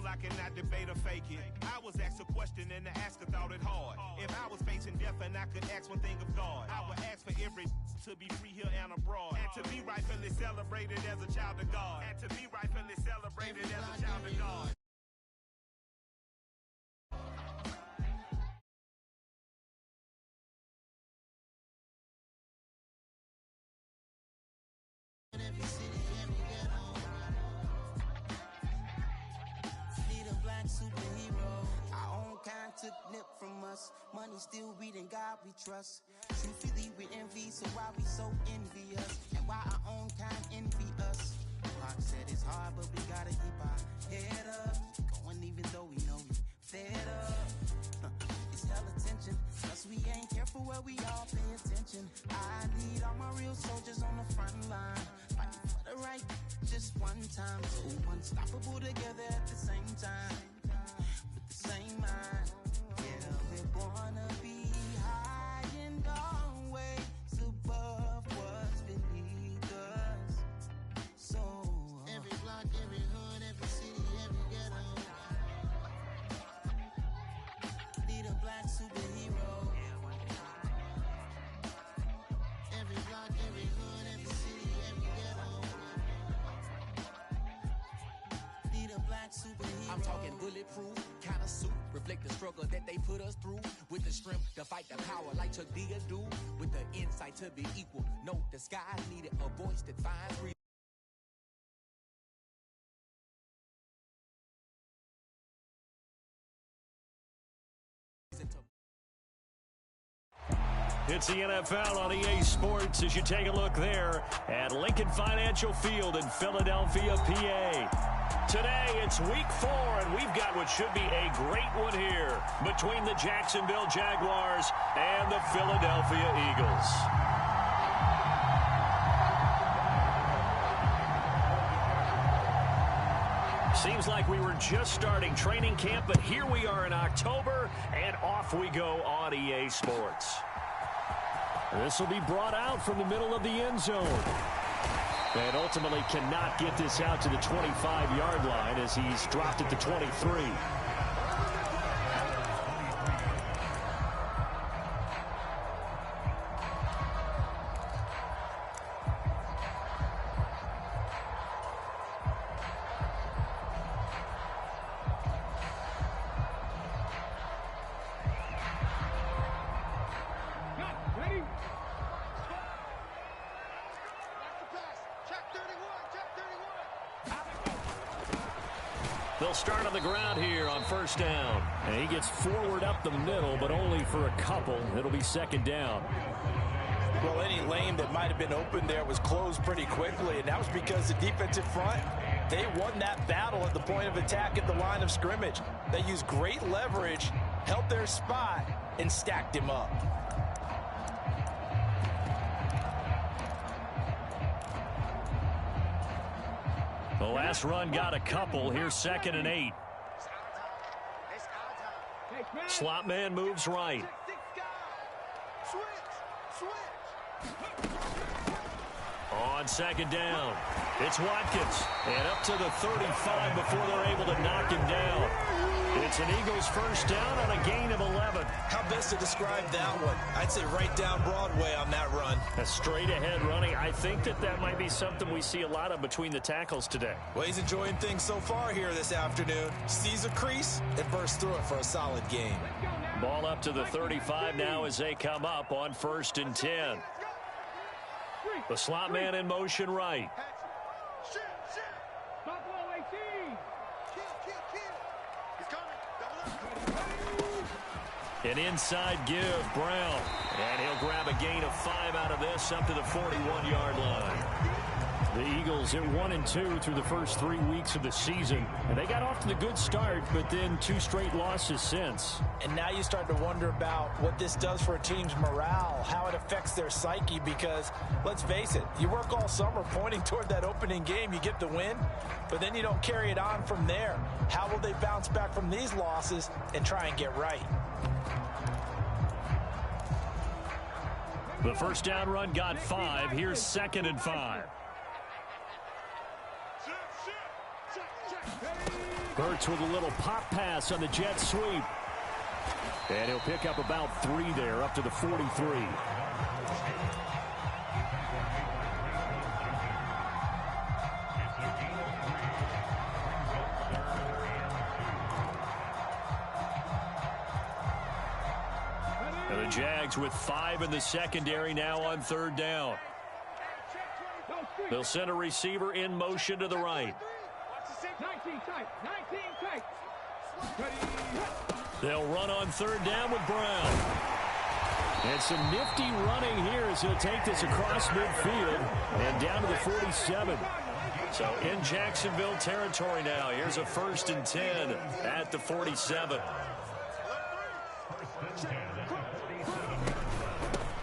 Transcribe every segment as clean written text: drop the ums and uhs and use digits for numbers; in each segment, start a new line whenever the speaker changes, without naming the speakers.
I cannot debate or fake it. I was asked a question and the asker thought it hard. If I was facing death and I could ask one thing of God, I would ask for every to be free here and abroad, and to be rightfully celebrated as a child of God, and to be rightfully celebrated as a child of God.
Superhero, our own kind took nip from us. Money still reading, God we trust. Truthfully we envy, so why we so envious? And why our own kind envy us? Pac said it's hard, but we gotta keep our head up. Going even though we know we fed up. It's hell attention, plus we ain't careful where we all pay attention. I need all my real soldiers on the front line, fighting for the right just one time. So unstoppable together at the same time. Same mind, yeah, we're born to be high and always above what's beneath us. So every block, every hood, every city, every ghetto need a black superhero. Every block, every hood, every city, every ghetto need a black superhero.
I'm talking bulletproof kind of suit, reflect the struggle that they put us through, with the strength to fight the power like Chuck D do, with the insight to be equal. No disguise needed, a voice that finds reason.
It's the NFL on EA Sports as you take a look there at Lincoln Financial Field in Philadelphia, PA. Today, it's week 4, and we've got what should be a great one here between the Jacksonville Jaguars and the Philadelphia Eagles. Seems like we were just starting training camp, but here we are in October, and off we go on EA Sports. This will be brought out from the middle of the end zone. And ultimately cannot get this out to the 25-yard line as he's dropped at the 23. They'll start on the ground here on first down. And he gets forward up the middle, but only for a couple. It'll be second down.
Well, any lane that might have been open there was closed pretty quickly, and that was because the defensive front, they won that battle at the point of attack at the line of scrimmage. They used great leverage, held their spot, and stacked him up.
The last run got a couple. Here's 2nd and 8. Slot man moves right. On second down, it's Watkins. And up to the 35 before they're able to knock him down. It's an Eagles first down on a gain of 11.
How best to describe that one? I'd say right down Broadway on that run.
A straight ahead running. I think that might be something we see a lot of between the tackles today.
Well, he's enjoying things so far here this afternoon. Sees a crease and bursts through it for a solid gain.
Ball up to the 35 now as they come up on 1st and 10. The slot man in motion right. An inside give, Brown. And he'll grab a gain of 5 out of this up to the 41-yard line. The Eagles at 1-2 through the first 3 weeks of the season. And they got off to the good start, but then 2 straight losses since.
And now you start to wonder about what this does for a team's morale, how it affects their psyche, because let's face it, you work all summer pointing toward that opening game, you get the win, but then you don't carry it on from there. How will they bounce back from these losses and try and get right?
The first down run got 5. Here's 2nd and 5. Hurts with a little pop pass on the jet sweep. And he'll pick up about 3 there, up to the 43. And the Jags with 5 in the secondary now on 3rd down. They'll send a receiver in motion to the right.
19 tight. 19 tight.
They'll run on 3rd down with Brown. And some nifty running here as he'll take this across midfield and down to the 47. So in Jacksonville territory now. Here's a 1st and 10 at the 47.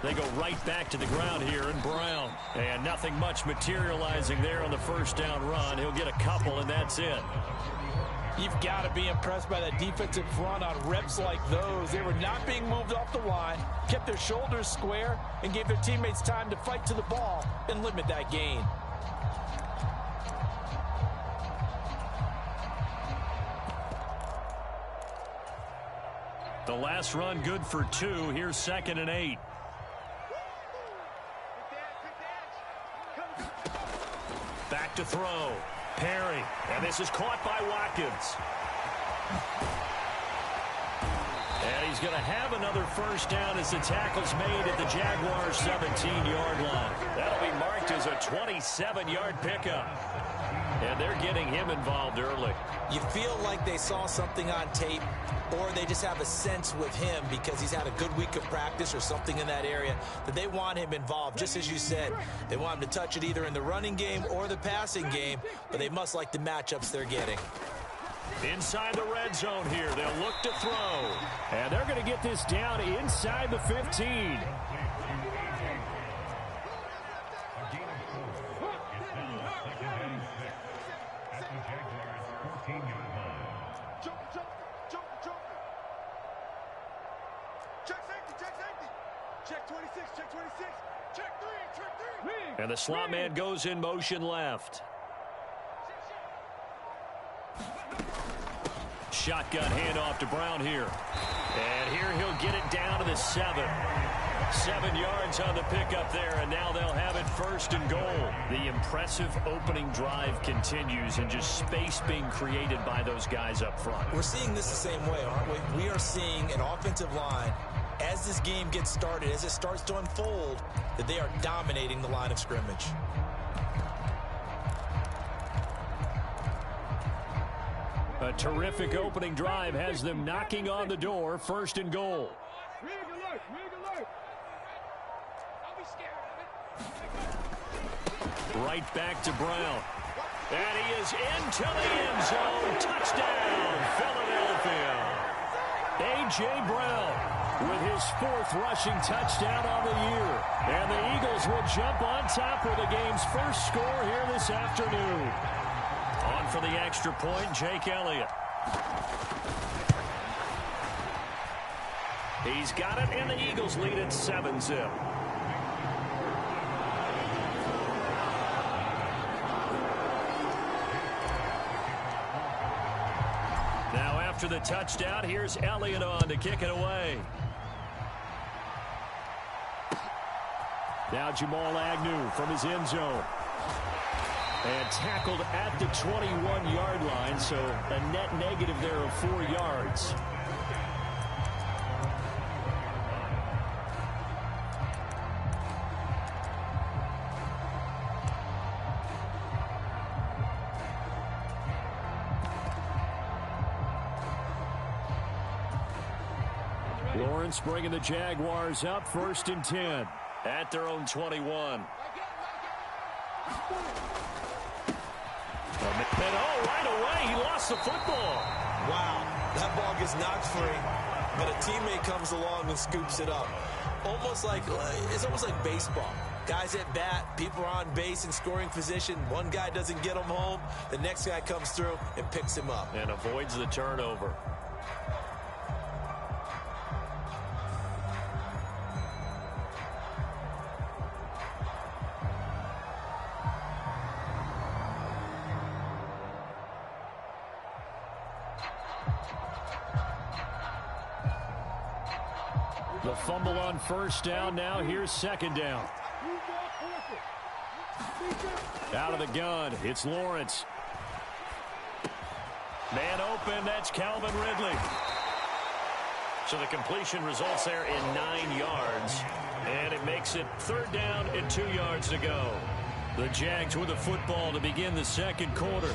They go right back to the ground here in Brown. And nothing much materializing there on the 1st down run. He'll get a couple, and that's it.
You've got to be impressed by that defensive front on reps like those. They were not being moved off the line, kept their shoulders square, and gave their teammates time to fight to the ball and limit that gain.
The last run good for 2. Here's 2nd and 8. Back to throw. Perry. And this is caught by Watkins. And he's going to have another 1st down as the tackle's made at the Jaguars' 17-yard line. That'll be marked as a 27-yard pickup. And they're getting him involved early.
You feel like they saw something on tape, or they just have a sense with him because he's had a good week of practice or something in that area that they want him involved. Just as you said, they want him to touch it either in the running game or the passing game, but they must like the matchups they're getting.
Inside the red zone here, they'll look to throw. And they're going to get this down inside the 15. And the slot man goes in motion left. Shotgun handoff to Brown here. And here he'll get it down to the 7. 7 yards on the pickup there, and now they'll have it 1st and goal. The impressive opening drive continues, and just space being created by those guys up front.
We're seeing this the same way, aren't we? We are seeing an offensive line, as this game gets started, as it starts to unfold, that they are dominating the line of scrimmage.
A terrific opening drive has them knocking on the door. 1st and goal. Right back to Brown. And he is into the end zone. Touchdown, Philadelphia. A.J. Brown with his 4th rushing touchdown on the year. And the Eagles will jump on top with the game's first score here this afternoon. On for the extra point, Jake Elliott. He's got it, and the Eagles lead at 7-zip. Now after the touchdown, here's Elliott on to kick it away. Now Jamal Agnew from his end zone. And tackled at the 21-yard line, so a net negative there of 4 yards. Lawrence bringing the Jaguars up 1st and 10 at their own 21. And right away, he lost the football.
Wow, that ball gets knocked free, but a teammate comes along and scoops it up. It's almost like baseball. Guys at bat, people are on base in scoring position. One guy doesn't get him home. The next guy comes through and picks him up.
And avoids the turnover. The fumble on first down. Now here's second down. Out of the gun, it's Lawrence. Man open, that's Calvin Ridley. So the completion results there in 9 yards. And it makes it third down and 2 yards to go. The Jags with the football to begin the second quarter.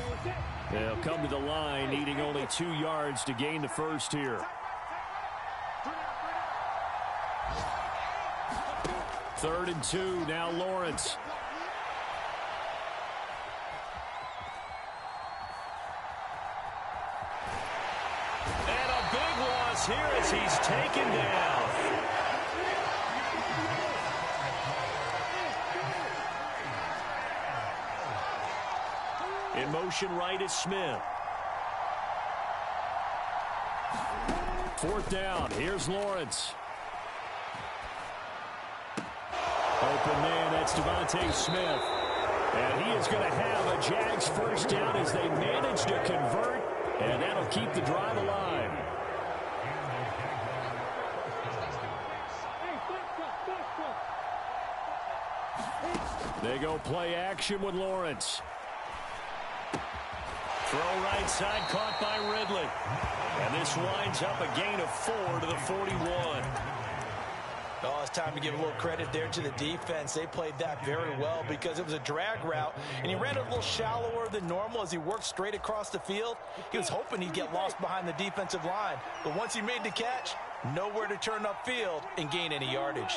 They'll come to the line needing only 2 yards to gain the first here. Third and 2, now Lawrence. And a big loss here as he's taken down. In motion right is Smith. Fourth down, here's Lawrence. Open man, that's Devontae Smith. And he is going to have a Jags first down as they manage to convert, and that'll keep the drive alive. They go play action with Lawrence. Throw right side, caught by Ridley. And this winds up a gain of 4 to the 41.
Oh, it's time to give a little credit there to the defense. They played that very well because it was a drag route, and he ran a little shallower than normal as he worked straight across the field. He was hoping he'd get lost behind the defensive line, but once he made the catch, nowhere to turn upfield and gain any yardage.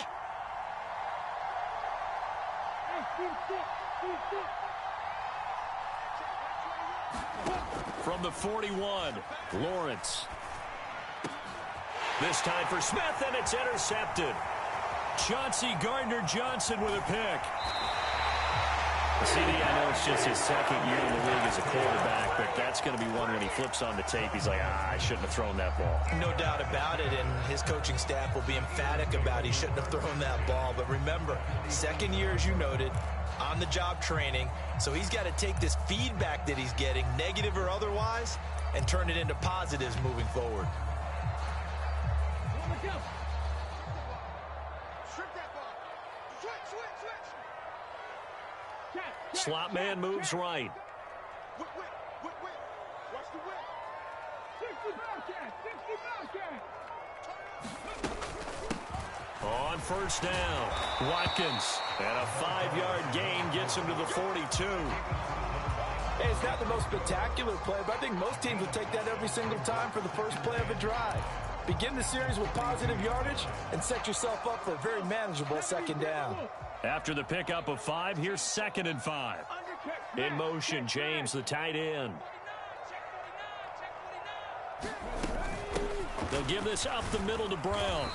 From the 41, Lawrence. This time for Smith, and it's intercepted. Chauncey Gardner-Johnson with a pick. CD, I know it's just his second year in the league as a quarterback, but that's going to be one when he flips on the tape. He's like, I shouldn't have thrown that ball.
No doubt about it, and his coaching staff will be emphatic about he shouldn't have thrown that ball. But remember, second year, as you noted, on-the-job training, so he's got to take this feedback that he's getting, negative or otherwise, and turn it into positives moving forward.
Slot man moves right. On first down, Watkins. And a 5-yard gain gets him to the 42.
Hey, it's not the most spectacular play, but I think most teams will take that every single time for the first play of a drive. Begin the series with positive yardage and set yourself up for a very manageable second down.
After the pickup of 5, here's second and 5. In motion, James, the tight end. They'll give this up the middle to Brown.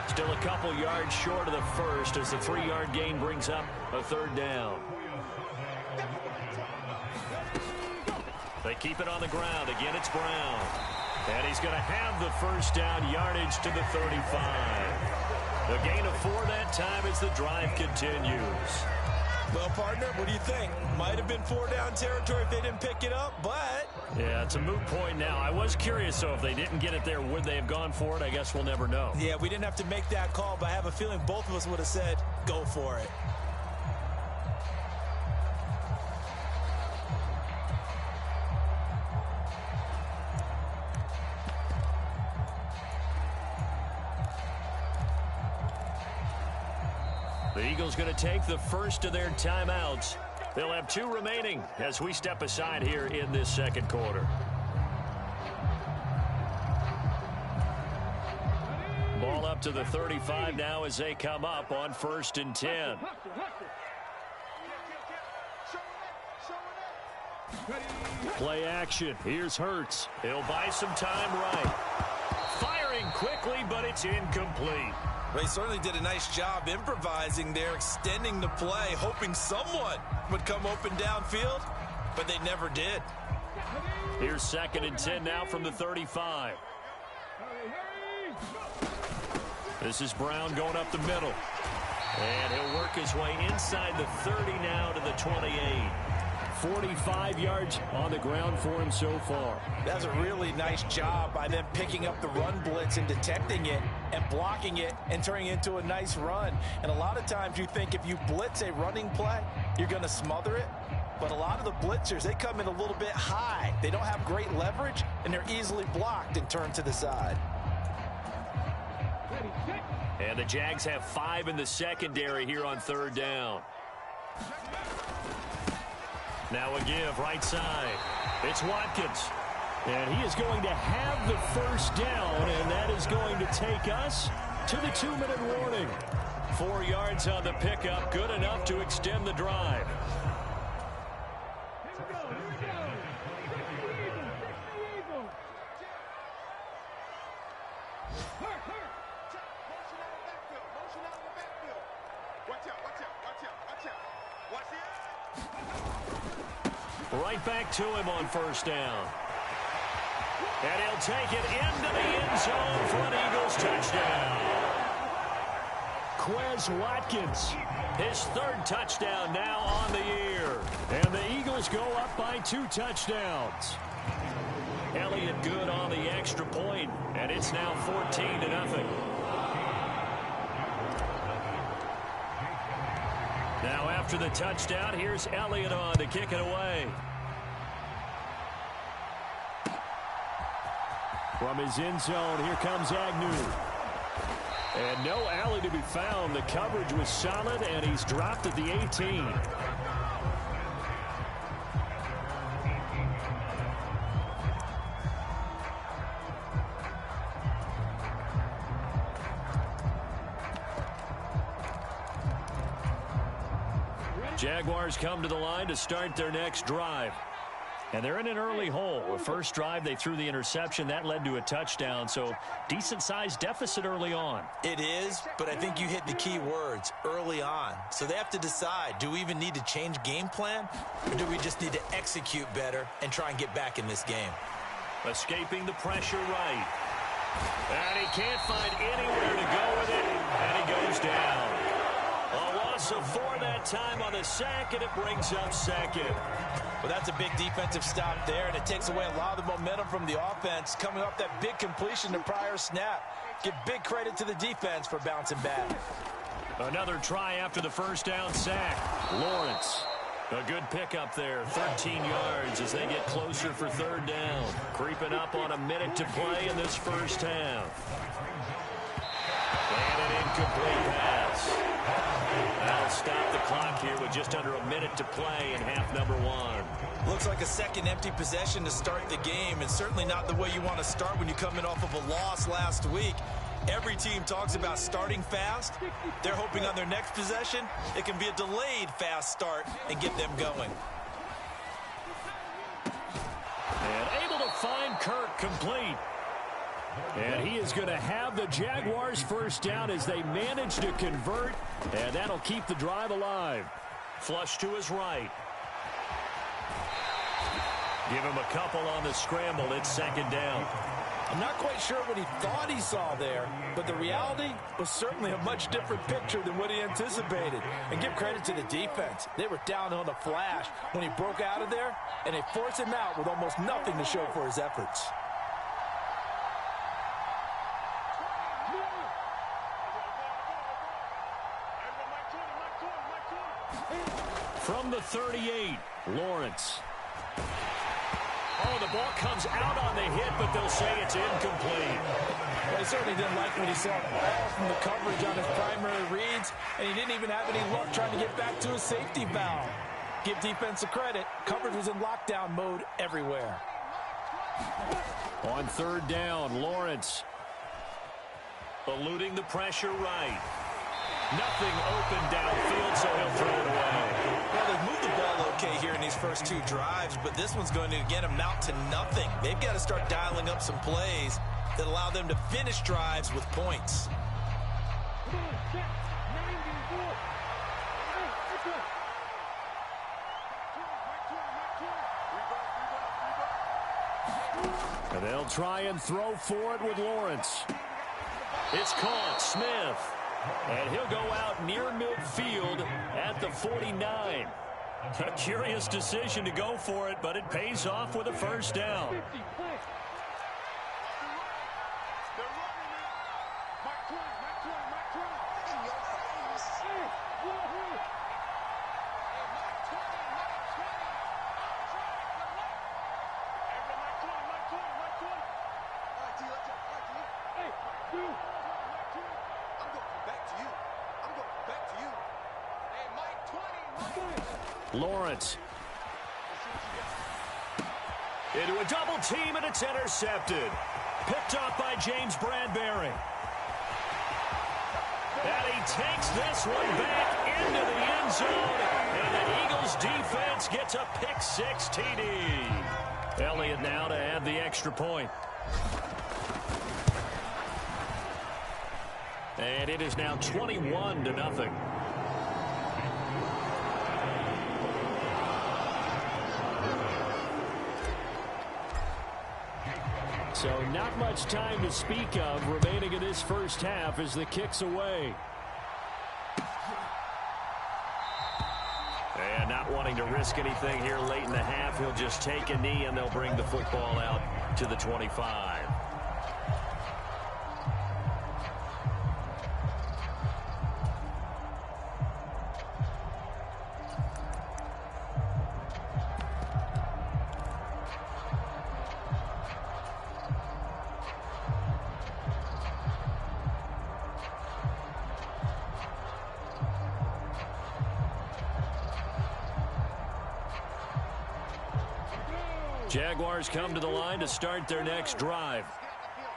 Still a couple yards short of the first as the 3-yard gain brings up a third down. They keep it on the ground. Again, it's Brown. And he's going to have the first down yardage to the 35. A gain of 4 that time as the drive continues.
Well, partner, what do you think? Might have been 4-down territory if they didn't pick it up, but...
Yeah, it's a moot point now. I was curious, though, if they didn't get it there, would they have gone for it? I guess we'll never know.
Yeah, we didn't have to make that call, but I have a feeling both of us would have said, go for it.
The Eagles going to take the first of their timeouts. They'll have 2 remaining as we step aside here in this second quarter. Ball up to the 35 now as they come up on 1st and 10. Play action. Here's Hurts. He'll buy some time right. Firing quickly, but it's incomplete.
Well, he certainly did a nice job improvising there, extending the play, hoping someone would come open downfield, but they never did.
Here's 2nd and 10 now from the 35. This is Brown going up the middle. And he'll work his way inside the 30 now to the 28. 45 yards on the ground for him so far.
That's a really nice job by them picking up the run blitz and detecting it and blocking it and turning it into a nice run. And a lot of times you think if you blitz a running play, you're going to smother it. But a lot of the blitzers, they come in a little bit high. They don't have great leverage, and they're easily blocked and turned to the side.
And the Jags have 5 in the secondary here on 3rd down. Now a give right side. It's Watkins. And he is going to have the first down, and that is going to take us to the 2-minute warning. 4 yards on the pickup, good enough to extend the drive. Right back to him on 1st down. And he'll take it into the end zone for an Eagles touchdown. Quez Watkins, his 3rd touchdown now on the year. And the Eagles go up by 2 touchdowns. Elliott good on the extra point, and it's now 14-0. Now after the touchdown, here's Elliott on to kick it away. From his end zone, here comes Agnew. And no alley to be found. The coverage was solid, and he's dropped at the 18. Jaguars come to the line to start their next drive. And they're in an early hole. The first drive, they threw the interception. That led to a touchdown, so decent-sized deficit early on.
It is, but I think you hit the key words, early on. So they have to decide, do we even need to change game plan, or do we just need to execute better and try and get back in this game?
Escaping the pressure right. And he can't find anywhere to go with it, and he goes down. A loss of 4 that time on the sack, and it brings up 2nd.
Well, that's a big defensive stop there, and it takes away a lot of the momentum from the offense coming off that big completion the prior snap. Give big credit to the defense for bouncing back.
Another try after the 1st down sack. Lawrence, a good pickup there, 13 yards as they get closer for 3rd down. Creeping up on a minute to play in this first half. And an incomplete pass. That'll stop the clock here with just under a minute to play in half number 1.
Looks like a second empty possession to start the game, and certainly not the way you want to start when you come in off of a loss last week. Every team talks about starting fast. They're hoping on their next possession it can be a delayed fast start and get them going.
And able to find Kirk complete. And he is going to have the Jaguars first down as they manage to convert, and that'll keep the drive alive. Flush to his right. Give him a couple on the scramble. It's 2nd down.
I'm not quite sure what he thought he saw there, but the reality was certainly a much different picture than what he anticipated. And give credit to the defense. They were down on a flash when he broke out of there, and they forced him out with almost nothing to show for his efforts.
From the 38, Lawrence. Oh, the ball comes out on the hit, but they'll say it's incomplete.
Well, he certainly didn't like when he saw all from the coverage on his primary reads, and he didn't even have any luck trying to get back to his safety valve. Give defense a credit. Coverage was in lockdown mode everywhere.
On 3rd down, Lawrence eluding the pressure right. Nothing open downfield, so he'll throw it away.
Well, they've moved the ball okay here in these first 2 drives, but this one's going to, again, amount to nothing. They've got to start dialing up some plays that allow them to finish drives with points.
And they'll try and throw for it with Lawrence. It's caught. Smith. And he'll go out near midfield at the 49. A curious decision to go for it, but it pays off with a first down. Lawrence. Into a double team, and it's intercepted. Picked off by James Bradbury. And he takes this one back into the end zone. And the Eagles defense gets a pick-6 TD. Elliott now to add the extra point. And it is now 21-0. So not much time to speak of remaining in this first half as the kick's away. And not wanting to risk anything here late in the half, he'll just take a knee and they'll bring the football out to the 25. Jaguars come to the line to start their next drive.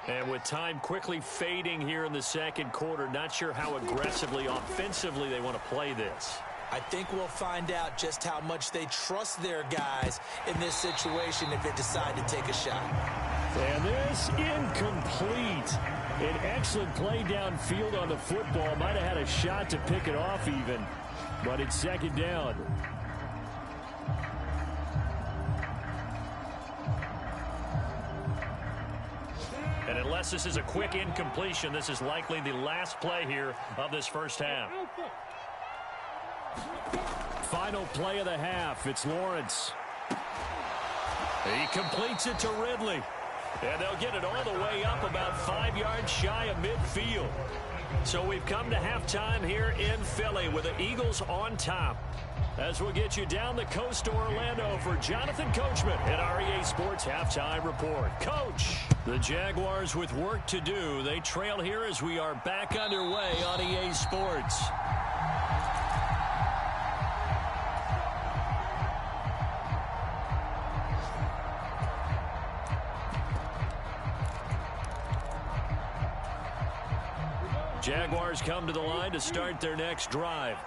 And with time quickly fading here in the second quarter, not sure how aggressively, offensively they want to play this.
I think we'll find out just how much they trust their guys in this situation if they decide to take a shot.
And this incomplete. An excellent play downfield on the football. Might have had a shot to pick it off even, but it's second down. And unless this is a quick incompletion, this is likely the last play here of this first half. Final play of the half. It's Lawrence. He completes it to Ridley. And they'll get it all the way up about 5 yards shy of midfield. So we've come to halftime here in Philly with the Eagles on top. As we'll get you down the coast to Orlando for Jonathan Coachman at our EA Sports Halftime Report. Coach, the Jaguars with work to do. They trail here as we are back underway on EA Sports. Jaguars come to the line to start their next drive.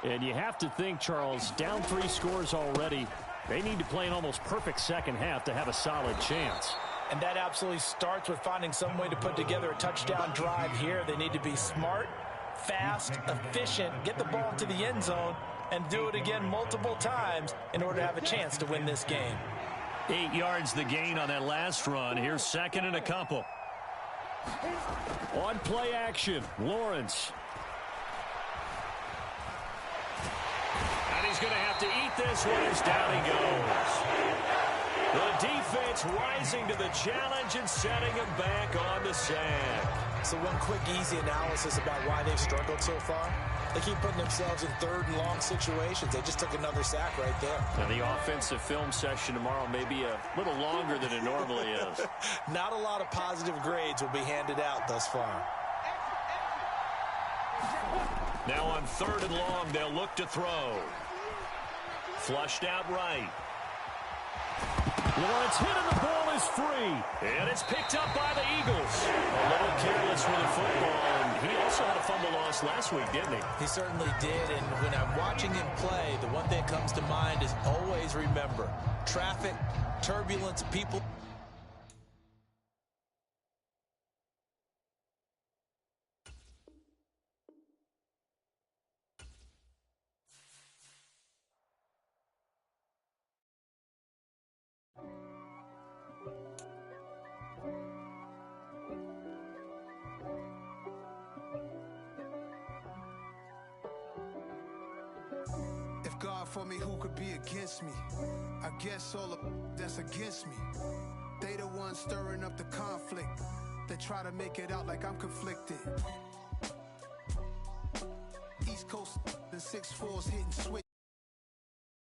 And you have to think, Charles, down 3 scores already. They need to play an almost perfect second half to have a solid chance.
And that absolutely starts with finding some way to put together a touchdown drive here. They need to be smart, fast, efficient, get the ball into the end zone, and do it again multiple times in order to have a chance to win this game.
8 yards the gain on that last run. Here's second and a couple. On play action, Lawrence. And he's going to have to eat this one as down he goes. The defense rising to the challenge and setting him back on the sack.
So one quick, easy analysis about why they've struggled so far. They keep putting themselves in third and long situations. They just took another sack right there.
Now the offensive film session tomorrow may be a little longer than it normally is.
Not a lot of positive grades will be handed out thus far.
Now on third and long, they'll look to throw. Flushed out right. Lawrence hit and the ball is free. And it's picked up by the Eagles. A little careless with the football. And he also had a fumble loss last week, didn't he?
He certainly did. And when I'm watching him play, the one thing that comes to mind is always remember, traffic, turbulence, people.
God for me, who could be against me? I guess all of that's against me. They the ones stirring up the conflict. They try to make it out like I'm conflicted. East Coast, the 6'4s hitting switch.